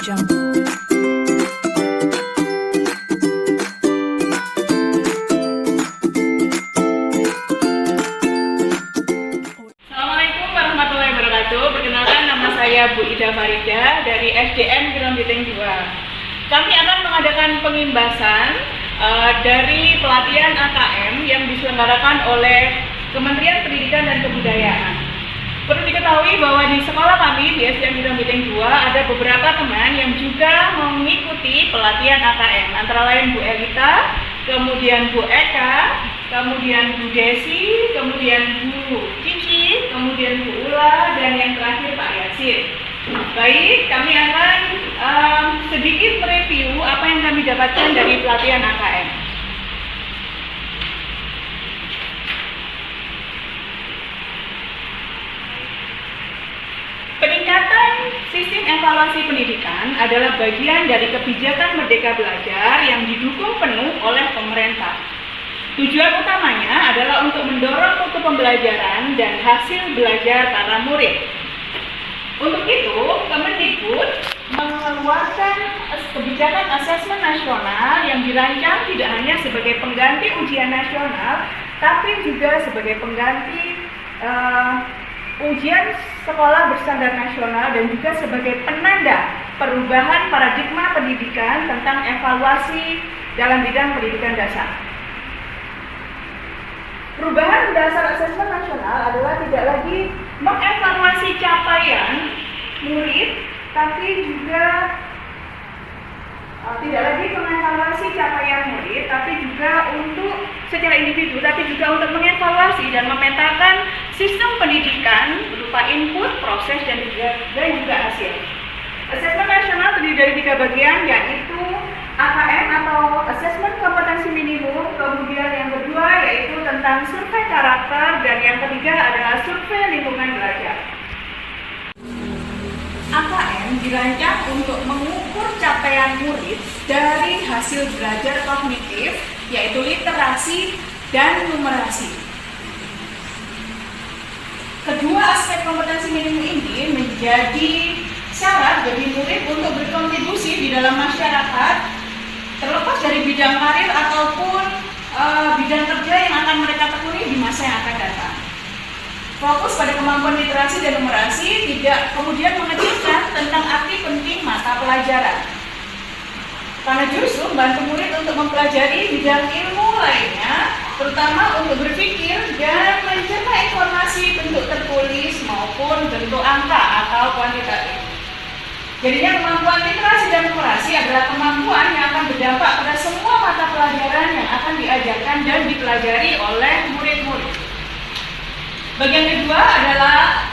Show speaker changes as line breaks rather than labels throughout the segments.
Jungle.
Assalamualaikum warahmatullahi wabarakatuh. Perkenalkan, nama saya Bu Ida Farida dari SDN Groundbreaking 2. Kami akan mengadakan pengimbasan dari pelatihan AKM yang diselenggarakan oleh Kementerian Pendidikan dan Kebudayaan. Perlu diketahui bahwa di sekolah kami di SDN Groundbreaking 2 ada beberapa teman yang juga mengikuti pelatihan AKM, antara lain Bu Elita, kemudian Bu Eka, kemudian Bu Desi, kemudian Bu Cici, kemudian Bu Ula, dan yang terakhir Pak Yasin. Baik, kami akan sedikit mereview apa yang kami dapatkan dari pelatihan AKM. Peningkatan sistem evaluasi pendidikan adalah bagian dari kebijakan Merdeka Belajar yang didukung penuh oleh pemerintah. Tujuan utamanya adalah untuk mendorong mutu pembelajaran dan hasil belajar para murid. Untuk itu, Kemendikbud mengeluarkan kebijakan asesmen nasional yang dirancang tidak hanya sebagai pengganti ujian nasional, tapi juga sebagai pengganti ujian sekolah berstandar nasional dan juga sebagai penanda perubahan paradigma pendidikan tentang evaluasi dalam bidang pendidikan dasar. Perubahan dasar asesmen nasional adalah tidak lagi mengevaluasi capaian murid, tapi juga untuk secara individu, tapi juga untuk mengevaluasi dan memetakan sistem pendidikan berupa input, proses, dan juga hasil. Asesmen nasional terdiri dari 3 bagian, yaitu AKM atau Asesmen Kompetensi Minimum, kemudian yang kedua yaitu tentang survei karakter, dan yang ketiga adalah survei lingkungan belajar. AKM dirancang untuk mengukur capaian murid dari hasil belajar kognitif, yaitu literasi dan numerasi. Kedua aspek kompetensi minimum ini menjadi syarat bagi murid untuk berkontribusi di dalam masyarakat, terlepas dari bidang karir ataupun bidang kerja yang akan mereka tekuni di masa yang akan datang. Fokus pada kemampuan literasi dan numerasi, tidak kemudian mengecilkan tentang arti penting mata pelajaran. Karena justru membantu murid untuk mempelajari bidang ilmu lainnya, terutama untuk berpikir dan mencerna informasi bentuk tertulis maupun bentuk angka atau kuantitatif. Jadinya kemampuan literasi dan numerasi adalah kemampuan yang akan berdampak pada semua mata pelajaran yang akan diajarkan dan dipelajari oleh murid-murid. Bagian kedua adalah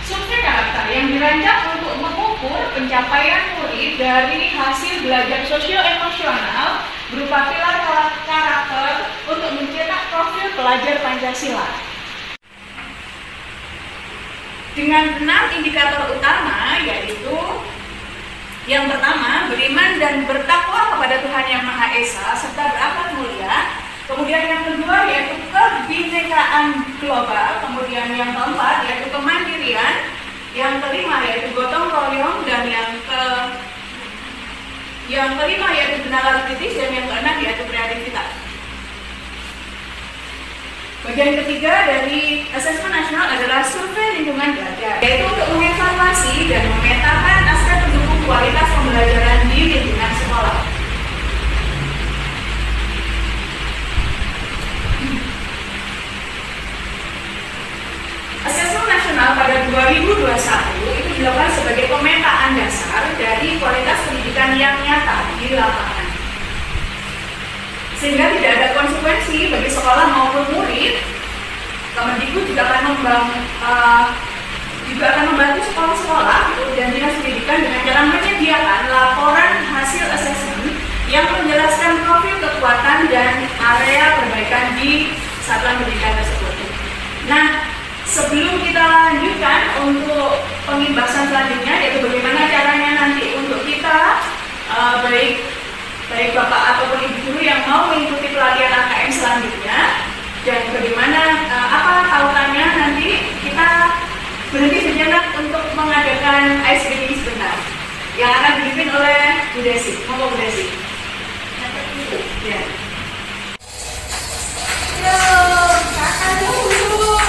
survei karakter yang dirancang untuk mengukur pencapaian murid dari hasil belajar sosio-emosional berupa pilar karakter untuk mencetak profil pelajar Pancasila. Dengan 6 indikator utama, yaitu yang pertama, beriman dan bertakwa kepada Tuhan Yang Maha Esa serta berakhlak mulia. Kemudian yang kedua yaitu kebinekaan global. Kemudian yang keempat yaitu kemandirian. Yang kelima yaitu gotong royong, dan yang kelima yaitu benalar kritis, dan yang keenam yaitu kreativitas. Bagian ketiga dari asesmen nasional adalah survei lingkungan belajar, yaitu untuk mengevaluasi dan memetakan aspek pendukung kualitas pembelajaran di lingkungan sekolah. Asesmen nasional pada 2021 itu dilakukan sebagai pemetaan dasar dari kualitas pendidikan yang nyata di lapangan. Sehingga tidak ada konsekuensi bagi sekolah maupun murid. Kemendikbud juga akan membantu sekolah-sekolah dan dinas pendidikan dengan cara menyediakan laporan hasil asesmen yang menjelaskan profil kekuatan dan area perbaikan di satuan pendidikan tersebut. Nah, sebelum kita lanjutkan untuk pengimbasan selanjutnya, yaitu bagaimana caranya nanti untuk kita baik Bapak ataupun Ibu guru yang mau mengikuti pelatihan AKM selanjutnya, dan bagaimana apa tautannya, nanti kita berhenti sejenak untuk mengadakan ice breaking sebentar yang akan dipimpin oleh Bu Desi, monggo Bu Desi. Ya. Kakak dulu.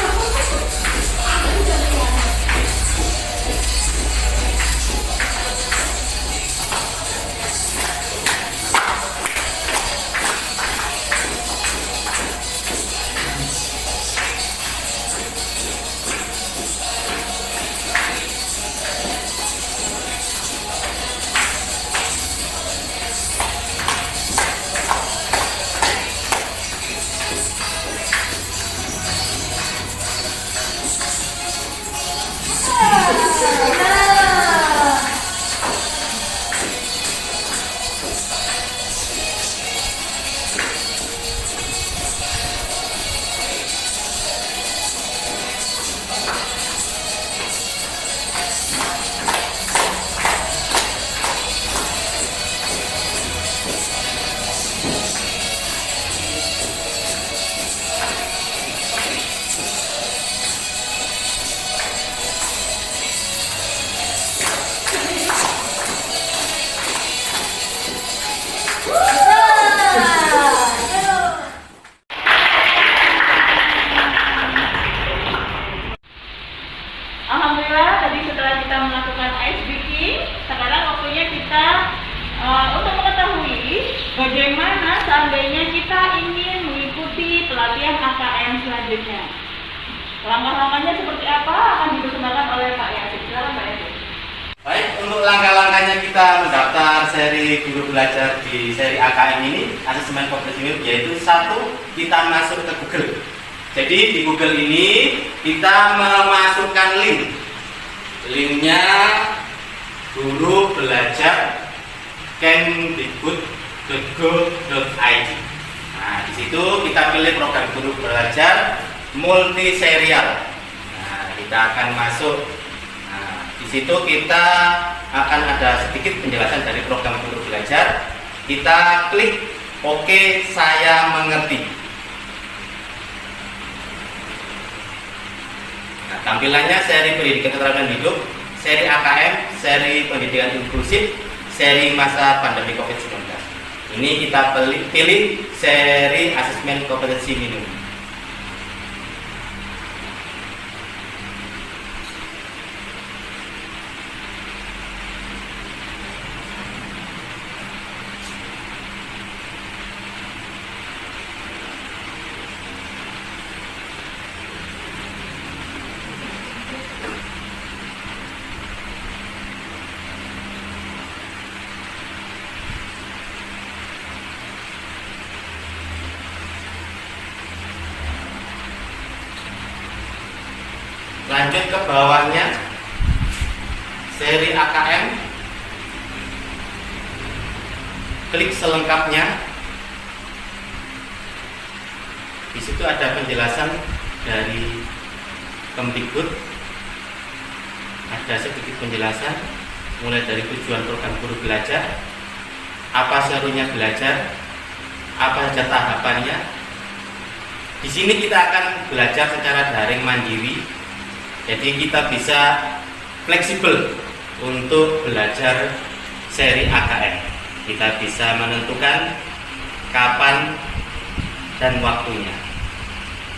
Alhamdulillah tadi setelah kita melakukan ice breaking, sekarang waktunya kita untuk mengetahui bagaimana seandainya kita ingin mengikuti pelatihan AKM selanjutnya. Langkah-langkahnya seperti apa akan dipersembahkan oleh Pak Yasin. Silakan Pak Yasin.
Baik, untuk langkah-langkahnya kita mendaftar seri guru belajar di seri AKM ini, asesmen komprehensif, yaitu satu, kita masuk ke Google. Jadi di Google ini kita memasukkan link. Linknya guru belajar kemdikbud.go.id. Nah, di situ kita pilih program guru belajar multi serial. Nah, kita akan masuk. Nah, di situ kita akan ada sedikit penjelasan dari program guru belajar. Kita klik Oke, saya mengerti. Nah, tampilannya seri pendidikan keterampilan hidup, seri AKM, seri pendidikan inklusif, seri masa pandemi COVID-19. Ini kita pilih seri asesmen kompetensi minimum. Lanjut ke bawahnya, seri AKM, klik selengkapnya. Di situ ada penjelasan dari Kemdikbud, ada sedikit penjelasan mulai dari tujuan program guru belajar, apa serunya belajar, apa saja tahapannya. Di sini kita akan belajar secara daring mandiri. Jadi kita bisa fleksibel untuk belajar seri AKM. Kita bisa menentukan kapan dan waktunya.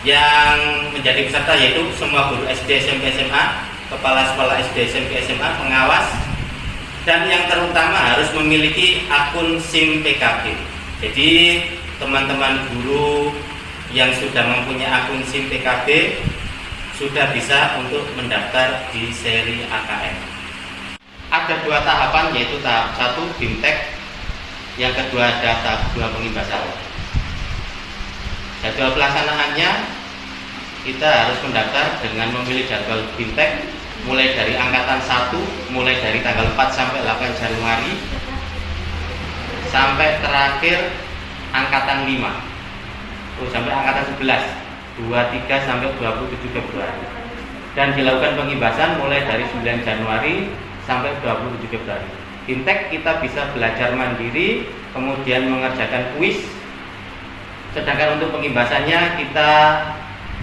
Yang menjadi peserta yaitu semua guru SD, SMP, SMA, kepala sekolah SD, SMP, SMA, pengawas, dan yang terutama harus memiliki akun SIM PKB. Jadi teman-teman guru yang sudah mempunyai akun SIM PKB sudah bisa untuk mendaftar di seri AKM. Ada dua tahapan, yaitu tahap 1 BIMTEK, yang kedua ada tahap 2 pengimbasan. Jadwal pelaksanaannya kita harus mendaftar dengan memilih jadwal BIMTEK mulai dari angkatan 1, mulai dari tanggal 4 sampai 8 Januari sampai terakhir angkatan 5 sampai angkatan 11 23 sampai 27 Februari, dan dilakukan pengimbasan mulai dari 9 Januari sampai 27 Februari. BIMTEK kita bisa belajar mandiri, kemudian mengerjakan kuis. Sedangkan untuk pengimbasannya kita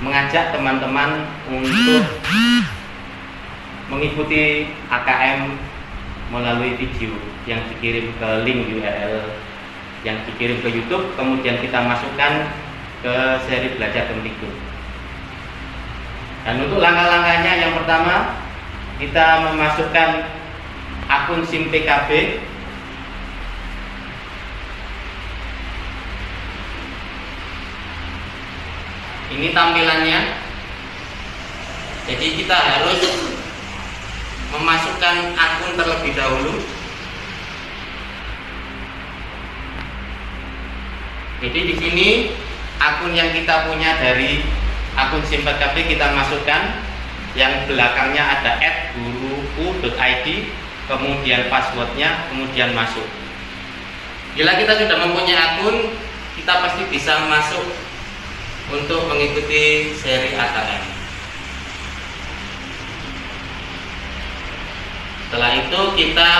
mengajak teman-teman untuk mengikuti AKM melalui video yang dikirim ke link URL yang dikirim ke YouTube, kemudian kita masukkan ke seri belajar Kemdikbud. Dan untuk langkah-langkahnya, yang pertama kita memasukkan akun SIM PKB. Ini tampilannya. Jadi kita harus memasukkan akun terlebih dahulu. Jadi di sini akun yang kita punya dari akun SIM PKB kita masukkan, yang belakangnya ada @guruku.id, kemudian passwordnya, kemudian masuk. Bila kita sudah mempunyai akun, kita pasti bisa masuk untuk mengikuti seri AKM. Setelah itu kita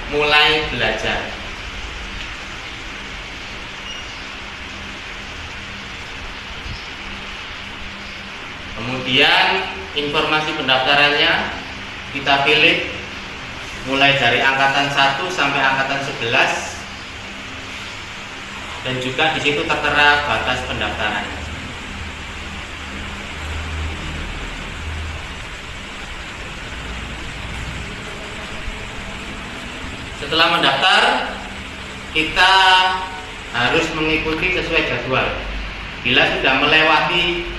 mulai belajar. Kemudian informasi pendaftarannya kita pilih mulai dari angkatan 1 sampai angkatan 11, dan juga di situ tertera batas pendaftaran. Setelah mendaftar, kita harus mengikuti sesuai jadwal. Bila sudah melewati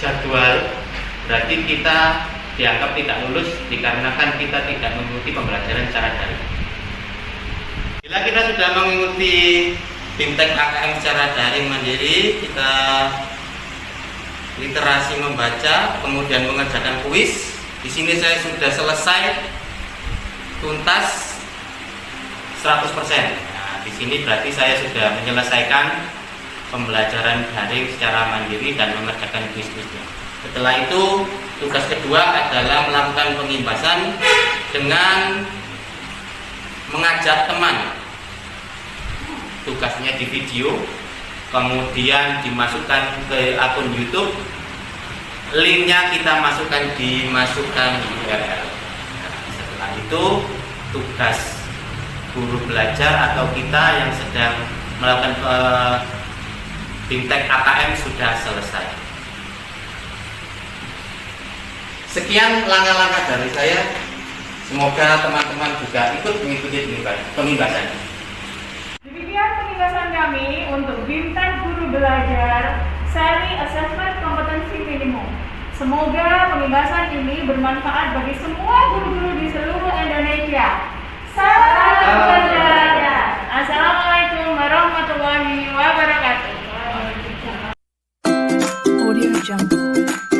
jadwal, berarti kita dianggap tidak lulus dikarenakan kita tidak mengikuti pembelajaran secara daring. Bila kita sudah mengikuti BIMTEK AKM secara daring mandiri, kita literasi membaca, kemudian mengerjakan kuis. Di sini saya sudah selesai tuntas 100%. Nah, di sini berarti saya sudah menyelesaikan pembelajaran daring secara mandiri dan mengerjakan kuis-kuisnya. Setelah itu, tugas kedua adalah melakukan pengimbasan dengan mengajak teman. Tugasnya di video, kemudian dimasukkan ke akun YouTube, linknya kita masukkan di URL. Setelah itu, tugas guru belajar atau kita yang sedang melakukan BIMTEK AKM sudah selesai. Sekian langkah-langkah dari saya. Semoga teman-teman juga ikut mengikuti pemimbasan.
Demikian pemimbasan kami untuk BIMTEK Guru Belajar seri Assessment Kompetensi Minimum. Semoga pemimbasan ini bermanfaat bagi semua guru-guru di seluruh Indonesia. Salam belajar. Assalamualaikum warahmatullahi wabarakatuh.
Audio Jungle.